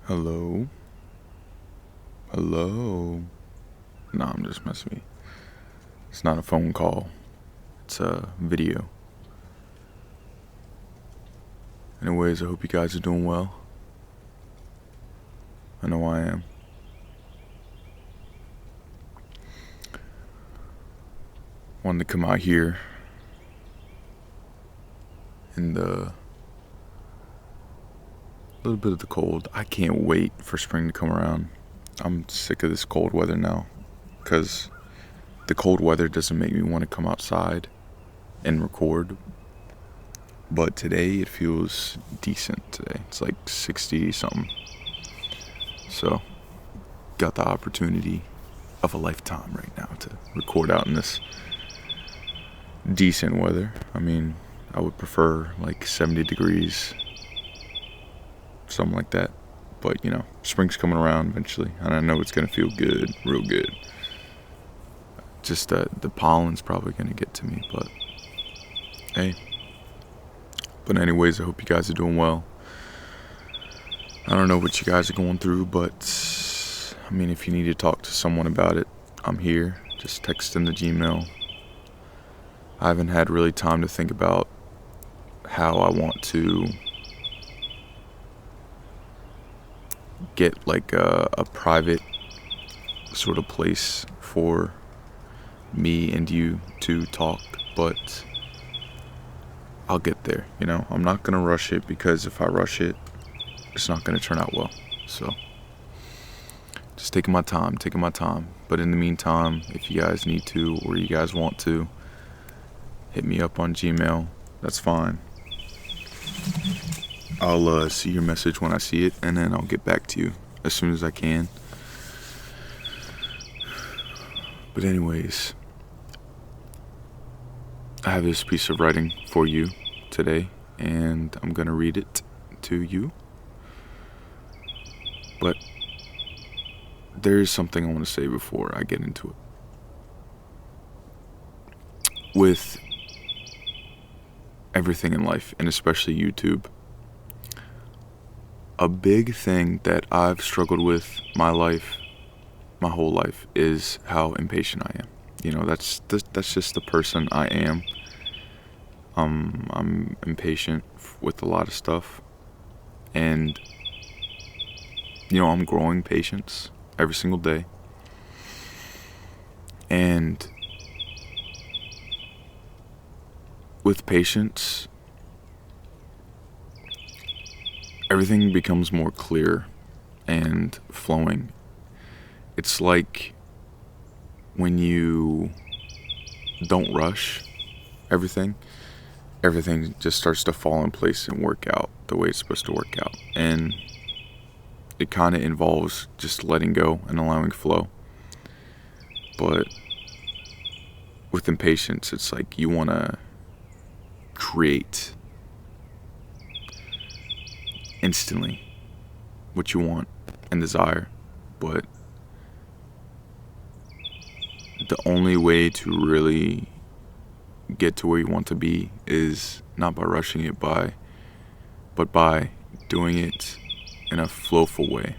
Hello? Hello? Nah, I'm just messing with you. It's not a phone call. It's a video. Anyways, I hope you guys are doing well. I know I am. Wanted to come out here in the little bit of the cold. I can't wait for spring to come around. I'm sick of this cold weather now, because the cold weather doesn't make me want to come outside and record. But today it feels decent today. It's like 60 something. So, got the opportunity of a lifetime right now to record out in this decent weather. I mean, I would prefer like 70 degrees, something like that. But, you know, spring's coming around eventually, and I know it's going to feel good, real good. Just the pollen's probably going to get to me, but hey. But anyways, I hope you guys are doing well. I don't know what you guys are going through, but I mean, if you need to talk to someone about it, I'm here. Just text in the Gmail. I haven't had really time to think about how I want to get like a private sort of place for me and you to talk, but I'll get there, you know? I'm not gonna rush it, because if I rush it, it's not gonna turn out well. So just taking my time. But in the meantime, if you guys need to, or you guys want to, hit me up on Gmail. That's fine. I'll see your message when I see it, and then I'll get back to you as soon as I can. But anyways, I have this piece of writing for you today, and I'm gonna read it to you. But there is something I want to say before I get into it. With everything in life, and especially YouTube, a big thing that I've struggled with my whole life, is how impatient I am. You know, that's just the person I am. I'm impatient with a lot of stuff, and you know, I'm growing patience every single day. And with patience, everything becomes more clear and flowing. It's like when you don't rush everything just starts to fall in place and work out the way it's supposed to work out. And it kind of involves just letting go and allowing flow. But with impatience, it's like you want to create instantly what you want and desire. But the only way to really get to where you want to be is not by rushing it, but by doing it in a flowful way,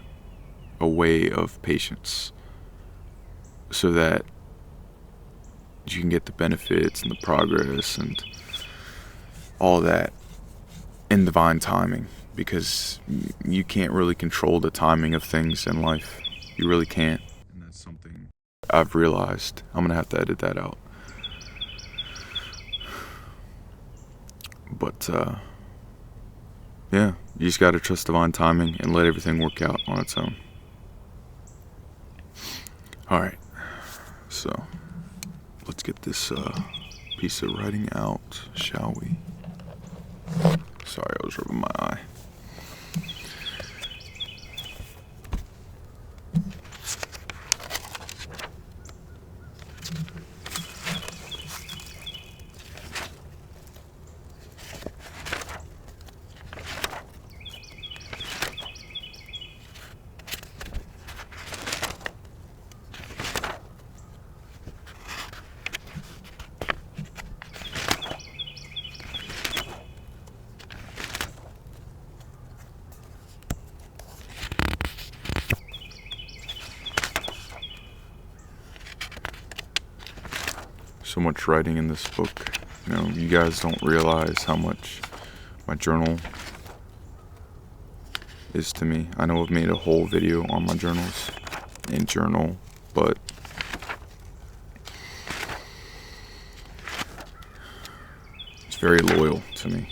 a way of patience, so that you can get the benefits and the progress and all that in divine timing, because you can't really control the timing of things in life. You really can't. And that's something I've realized. I'm gonna have to edit that out. But yeah, you just gotta trust divine timing and let everything work out on its own. Alright, so let's get this piece of writing out, shall we? Sorry, I was rubbing my eye. so much writing in this book. You guys don't realize how much my journal is to me. I know I've made a whole video on my journals and journal, but it's very loyal to me.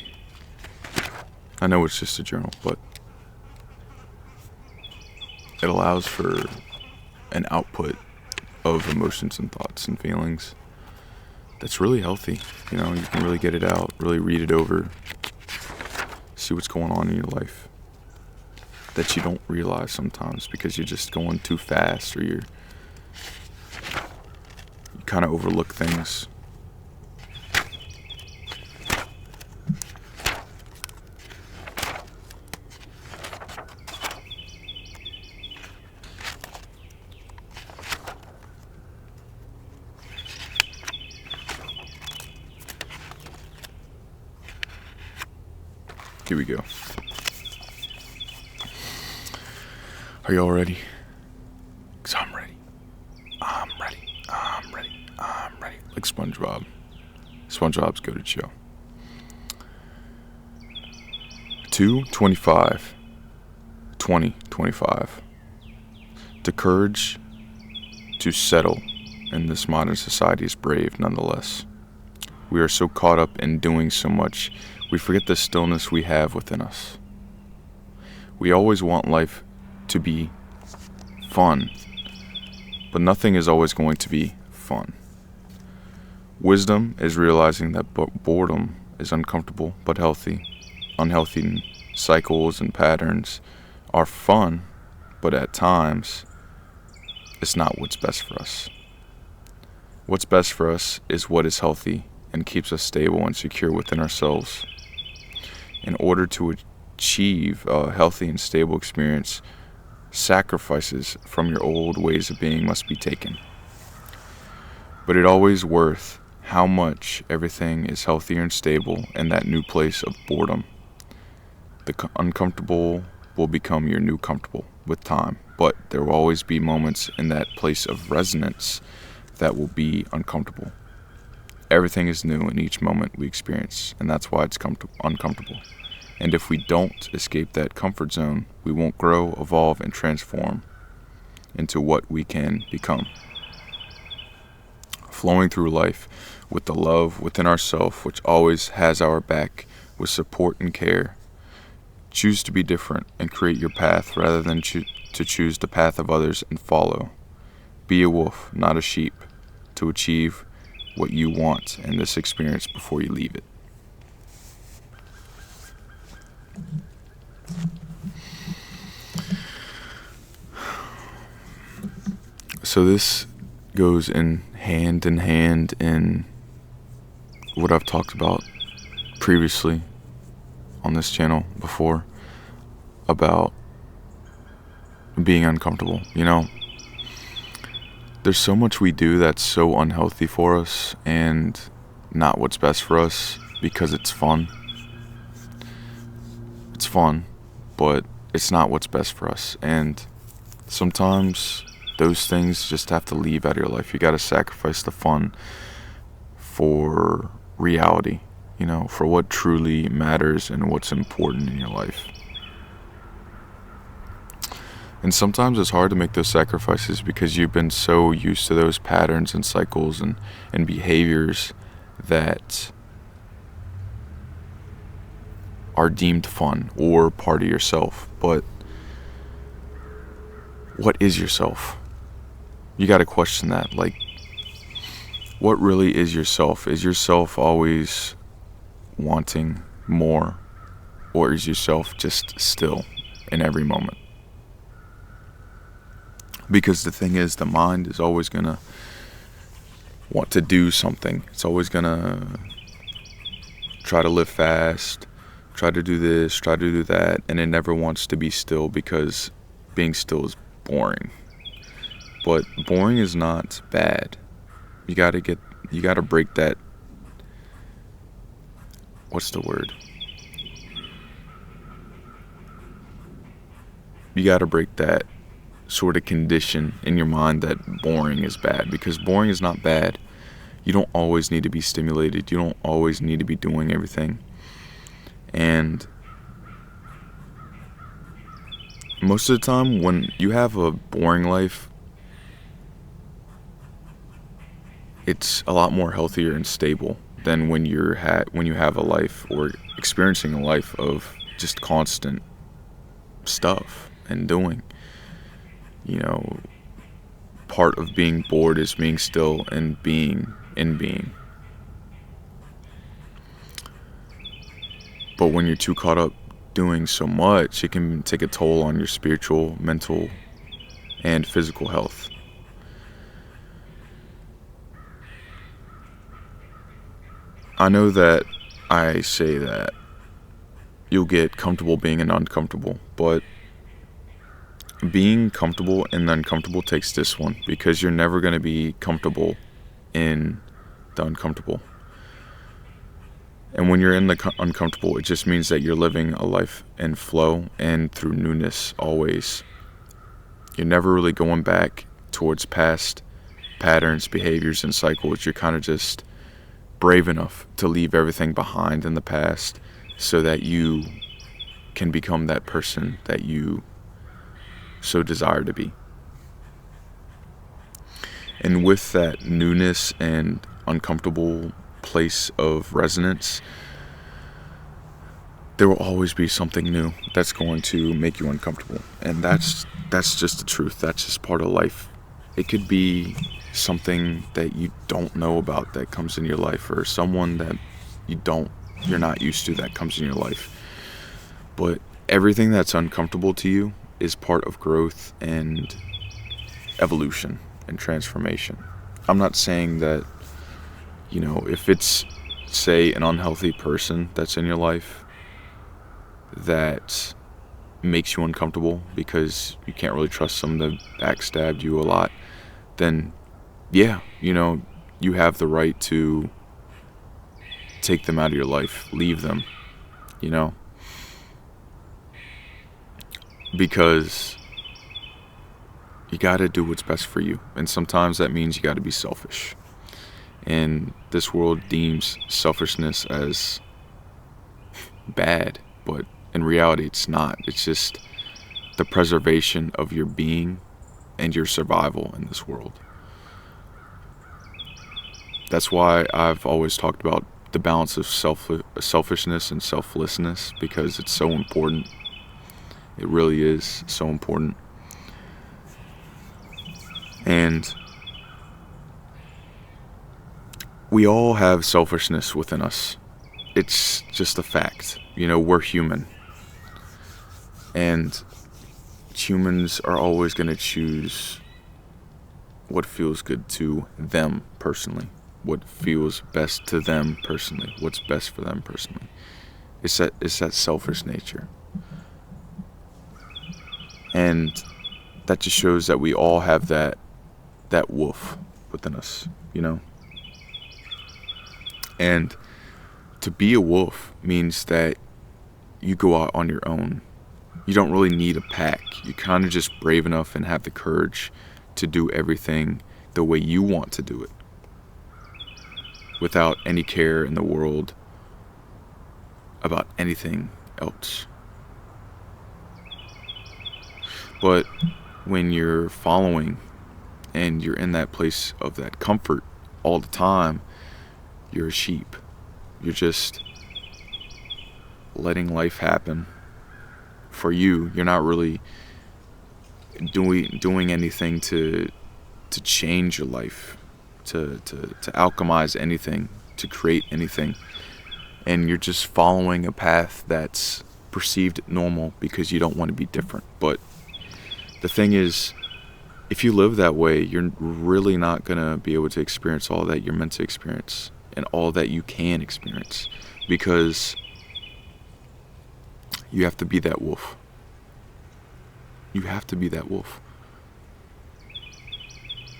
I know it's just a journal, but it allows for an output of emotions and thoughts and feelings that's really healthy. You can really get it out, really read it over, see what's going on in your life that you don't realize sometimes because you're just going too fast, or you kind of overlook things. Here we go. Are y'all ready? 'Cause I'm ready. I'm ready. I'm ready. I'm ready. Like SpongeBob. SpongeBob's goated show. 2/25. 2025. The courage to settle in this modern society is brave nonetheless. We are so caught up in doing so much, we forget the stillness we have within us. We always want life to be fun, but nothing is always going to be fun. Wisdom is realizing that boredom is uncomfortable but healthy. Unhealthy cycles and patterns are fun, but at times, it's not what's best for us. What's best for us is what is healthy and keeps us stable and secure within ourselves. In order to achieve a healthy and stable experience, sacrifices from your old ways of being must be taken. But it always worth how much everything is healthier and stable in that new place of boredom. The uncomfortable will become your new comfortable with time, but there will always be moments in that place of resonance that will be uncomfortable. Everything is new in each moment we experience, and that's why it's uncomfortable. And if we don't escape that comfort zone, we won't grow, evolve, and transform into what we can become. Flowing through life with the love within ourselves, which always has our back, with support and care. Choose to be different and create your path rather than to choose the path of others and follow. Be a wolf, not a sheep, to achieve what you want in this experience before you leave it. So this goes in hand in what I've talked about previously on this channel before about being uncomfortable. There's so much we do that's so unhealthy for us and not what's best for us because it's fun. It's fun, but it's not what's best for us. And sometimes those things just have to leave out of your life. You got to sacrifice the fun for reality, for what truly matters and what's important in your life. And sometimes it's hard to make those sacrifices because you've been so used to those patterns and cycles and behaviors that are deemed fun or part of yourself. But what is yourself? You got to question that. Like, what really is yourself? Is yourself always wanting more? Or is yourself just still in every moment? Because the thing is, the mind is always going to want to do something. It's always going to try to live fast, try to do this, try to do that, and it never wants to be still because being still is boring. But boring is not bad. You got to break that, what's the word? You got to break that sort of condition in your mind that boring is bad, because boring is not bad. You don't always need to be stimulated. You don't always need to be doing everything. And most of the time, when you have a boring life, it's a lot more healthier and stable than when you have a life or experiencing a life of just constant stuff and doing. You know, part of being bored is being still and being in being. But when you're too caught up doing so much, it can take a toll on your spiritual, mental, and physical health. I know that I say that you'll get comfortable being uncomfortable, but being comfortable and uncomfortable takes this one, because you're never going to be comfortable in the uncomfortable. And when you're in the uncomfortable, it just means that you're living a life in flow and through newness always. You're never really going back towards past patterns, behaviors, and cycles. You're kind of just brave enough to leave everything behind in the past so that you can become that person that you so desire to be. And with that newness and uncomfortable place of resonance, there will always be something new that's going to make you uncomfortable. And that's just the truth. That's just part of life. It could be something that you don't know about that comes in your life, or someone that you're not used to that comes in your life. But everything that's uncomfortable to you is part of growth and evolution and transformation. I'm not saying that, if it's, say, an unhealthy person that's in your life that makes you uncomfortable because you can't really trust them to backstab you a lot, then yeah, you have the right to take them out of your life, leave them, because you got to do what's best for you. And sometimes that means you got to be selfish. And this world deems selfishness as bad, but in reality it's not. It's just the preservation of your being and your survival in this world. That's why I've always talked about the balance of selfishness and selflessness, because it's so important. It really is so important. And we all have selfishness within us. It's just a fact. We're human. And humans are always going to choose what feels good to them personally. What feels best to them personally. What's best for them personally. It's that selfish nature. And that just shows that we all have that wolf within us, And to be a wolf means that you go out on your own. You don't really need a pack. You're kind of just brave enough and have the courage to do everything the way you want to do it, without any care in the world about anything else. But when you're following and you're in that place of that comfort all the time, you're a sheep. You're just letting life happen for you. You're not really doing anything to change your life, to alchemize anything, to create anything. And you're just following a path that's perceived normal because you don't want to be different. But the thing is, if you live that way, you're really not going to be able to experience all that you're meant to experience and all that you can experience, because you have to be that wolf. You have to be that wolf.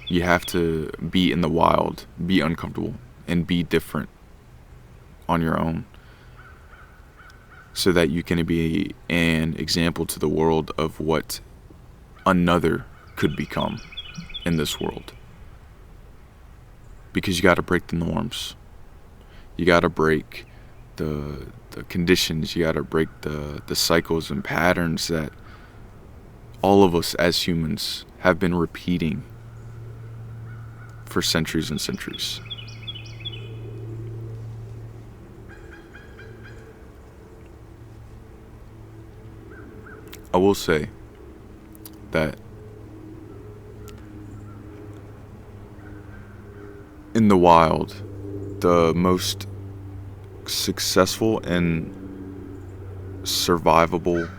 You have to be in the wild, be uncomfortable, and be different on your own, so that you can be an example to the world of what another could become in this world. because you got to break the norms. You got to break the conditions. You got to break the cycles and patterns that all of us as humans have been repeating for centuries and centuries. I will say that in the wild, the most successful and survivable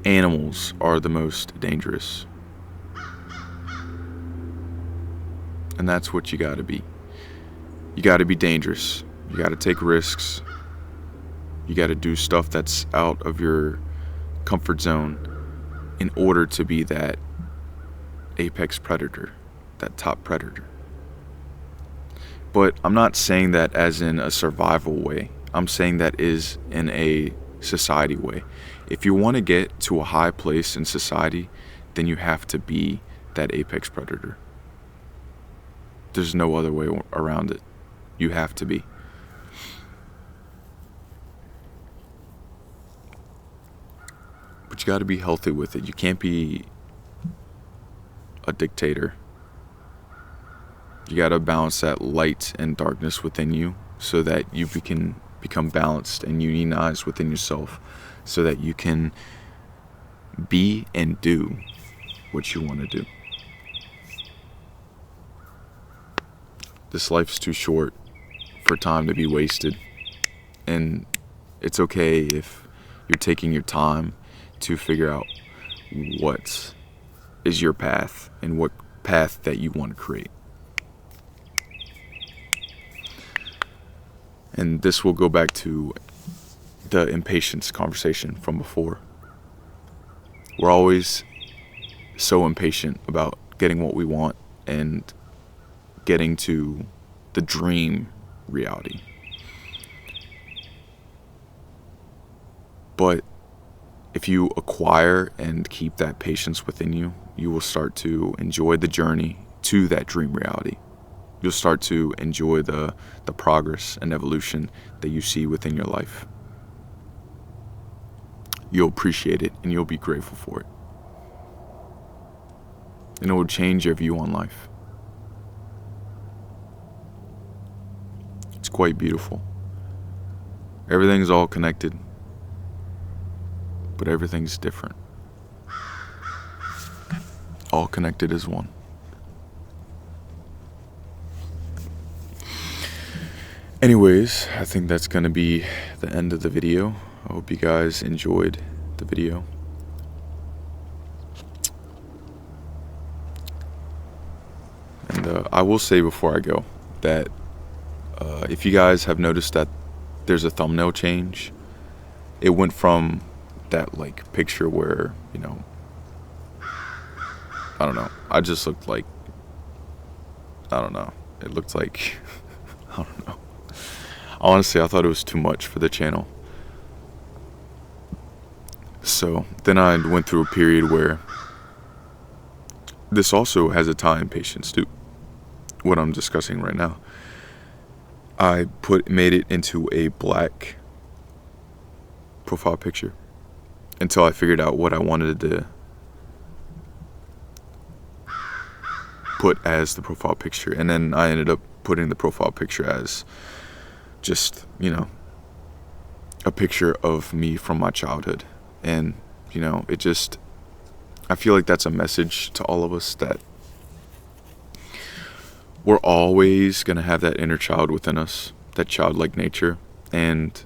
animals are the most dangerous. And that's what you gotta be. You gotta be dangerous. You gotta take risks. You gotta do stuff that's out of your comfort zone in order to be that apex predator, that top predator. But I'm not saying that as in a survival way. I'm saying that is in a society way. If you want to get to a high place in society, then you have to be that apex predator. There's no other way around it. You have to be. But you got to be healthy with it. You can't be a dictator. You got to balance that light and darkness within you so that you can become balanced and unionized within yourself so that you can be and do what you want to do. This life's too short for time to be wasted. And it's okay if you're taking your time to figure out what is your path and what path that you want to create. And this will go back to the impatience conversation from before. We're always so impatient about getting what we want and getting to the dream reality. But if you acquire and keep that patience within you, you will start to enjoy the journey to that dream reality. You'll start to enjoy the progress and evolution that you see within your life. You'll appreciate it and you'll be grateful for it. And it will change your view on life. It's quite beautiful. Everything's all connected, but everything's different. All connected as one. Anyways, I think that's going to be the end of the video. I hope you guys enjoyed the video. And I will say before I go that if you guys have noticed that there's a thumbnail change, it went from that like picture where, you know, I don't know, I just looked like, I don't know, it looked like, I don't know. Honestly, I thought it was too much for the channel. So then I went through a period where this also has a time patience too. What I'm discussing right now. I made it into a black profile picture until I figured out what I wanted to put as the profile picture. And then I ended up putting the profile picture as just, you know, a picture of me from my childhood. And, you know, it just, I feel like that's a message to all of us that we're always going to have that inner child within us, that childlike nature. And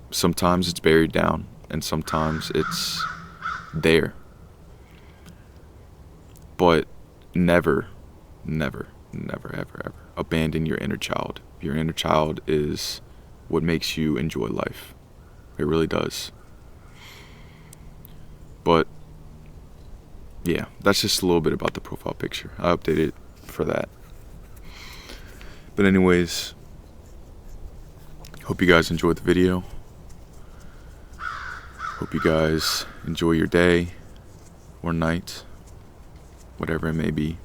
sometimes it's buried down and sometimes it's there. But never, never, never, ever, ever abandon your inner child. Your inner child is what makes you enjoy life. It really does. But yeah, that's just a little bit about the profile picture. I updated for that. But anyways, hope you guys enjoyed the video. Hope you guys enjoy your day or night. whatever it may be.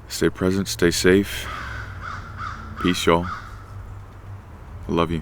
Stay present, stay safe. Peace, y'all. I love you.